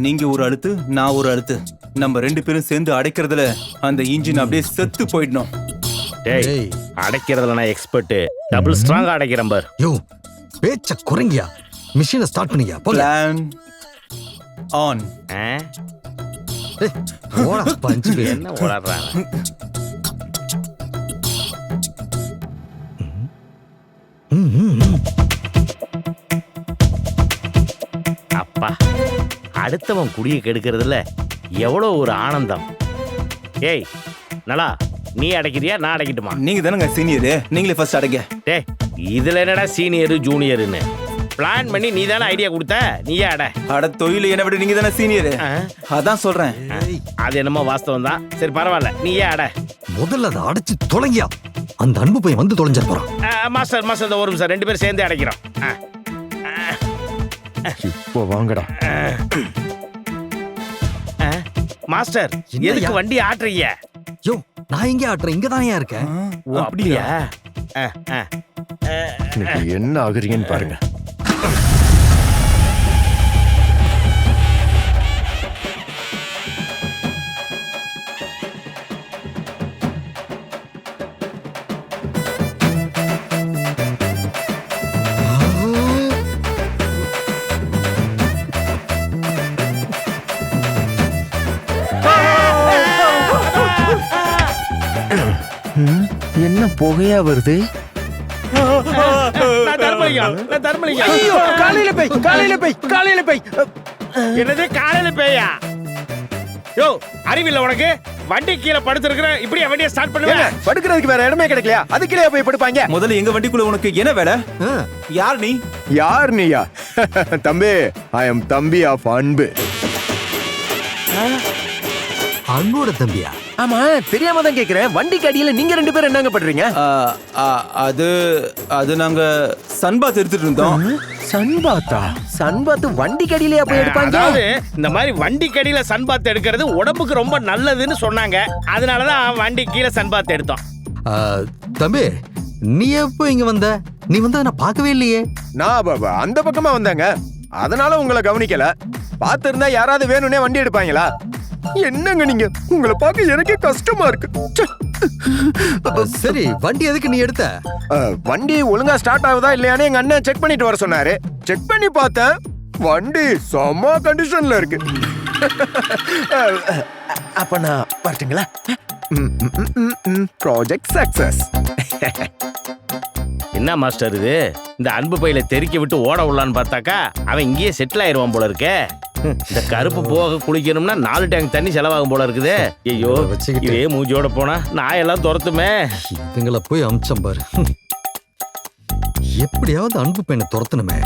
நீங்க ஒரு அழுத்து, நான் ஒரு அழுத்து. நம்ம 2 பேரும் சேர்ந்து அடைக்கிறதுல அந்த இன்ஜின் அப்படியே செத்து போயிடணும். டேய், அடைக்கிறதுல நான் எக்ஸ்பர்ட். டபுள் ஸ்ட்ராங்கா அடைக்கிறேன் பார். யோ, பேச்ச குறைங்கயா. மிஷினை ஸ்டார்ட் பண்ணியா. Plan on. ஓடா பஞ்சு. என்ன ஓடுறாங்க? அப்பா, அடுத்தவன் குடியை கெடுக்கிறதுல எவ்வளோ ஒரு ஆனந்தம். ஏய் நல்லா, நீ அடைக்கிறியா நான் அடைக்கட்டுமா? நீங்க தானங்க சீனியரு, நீங்களே ஃபர்ஸ்ட் அடைங்க. டேய், இதுல என்னடா சீனியரு ஜூனியருன்னு பிளான் பண்ணி நீ தானே ஐடியா கொடுத்த, நீயே அட. அட தொழில என்ன விட நீங்க தானே சீனியரு, அதான் சொல்றேன். அது என்னமோ வாஸ்தவம் தான். சரி பரவாயில்ல, நீயே அட. முதல்ல அதை அடைச்சு தொலைங்கியா. அந்த அன்பு பையன் வந்து தொலைஞ்ச போறான். மாஸ்டர் மாஸ்டர் ஒரு நிமிஷம், 2 பேரும் சேர்ந்து அடைக்கிறோம். இப்போ வாங்கடா. மாஸ்டர், எதுக்கு வண்டி ஆட்டுறீங்க? யோ, நான் எங்க ஆட்டுறேன், இங்க தானே இருக்கேன். ஓ அப்படியா? இன்னைக்கு என்ன ஆகுறீங்கன்னு பாருங்க. என்ன புகையா வருது? காலையில போய் என்னது காலையில பேயா? யோ, அறிவில்லை உனக்கு? வண்டி கீழே படுத்திருக்கிற, இப்படி வண்டியை ஸ்டார்ட் பண்ணுவேன். படுக்கிறதுக்கு வேற இடமே கிடைக்கலையா? அது கீழே போய் படுப்பாங்க. முதல்ல எங்க வண்டிக்குள்ள உனக்கு என்ன வேலை? யார் நீ? யார் நீயா? தம்பி, ஐ அம் தம்பி ஆஃப் அன்பு. அன்போட தம்பியா? ஆமா, தெரியாம தான் கேக்குறேன். வண்டிக்கு அடியில நீங்க 2 பேரும் என்னங்க பண்றீங்க? அது நாங்க சன்பாத் எடுத்துட்டு இருந்தோம். சன்பாத்தா? சன்பாத் வண்டிக்கு அடியிலயா போய் எடுப்பாங்க? அதாவது இந்த மாதிரி வண்டி கடியில சன்பாத் எடுக்கிறது உடம்புக்கு ரொம்ப நல்லதுன்னு சொன்னாங்க. அதனாலதான் வண்டி கீழே சன்பாத் எடுத்தோம். தம்பி, நீ எப்போ இங்க வந்த? நீ வந்தத நான் பார்க்கவே இல்லையே. நான் அந்த பக்கமா வந்தாங்க, அதனால உங்களை கவனிக்கல. பார்த்து இருந்தா யாராவது வேணும்னே வண்டி எடுப்பாங்களா? என்னங்க நீங்க, உங்களை பார்க்க எனக்கே கஷ்டமா இருக்கு. சரி, வண்டி எதுக்கு நீ எடுத்த? வண்டி ஒழுங்கா ஸ்டார்ட் ஆகுதா இல்லையானே எங்க அண்ணன் செக் பண்ணிட்டு வர சொன்னாரு. செக் பண்ணி பார்த்தேன், வண்டி செம்ம கண்டிஷன்ல இருக்கு. அப்ப நான் வரட்டுங்களா? Project success. என்ன மாஸ்டர் இது? இந்த அன்பு பையில தெறிக்க விட்டு ஓட விடலான்னு பார்த்தாக்கா அவன் இங்கேயே செட்டில் ஆயிடுவான் போல இருக்கே. இந்த கருப்பு போக குளிக்கணும்னா 4 டேங்க் தண்ணி செலவாகும் போல இருக்குது. ஐயோ, இதே மூஞ்சியோட போனா நான் எல்லாம் துரத்துமே. இதுங்களை போய் அமிச்சம் பாரு. எப்படியாவது அன்பு பையனை துரத்தணுமே.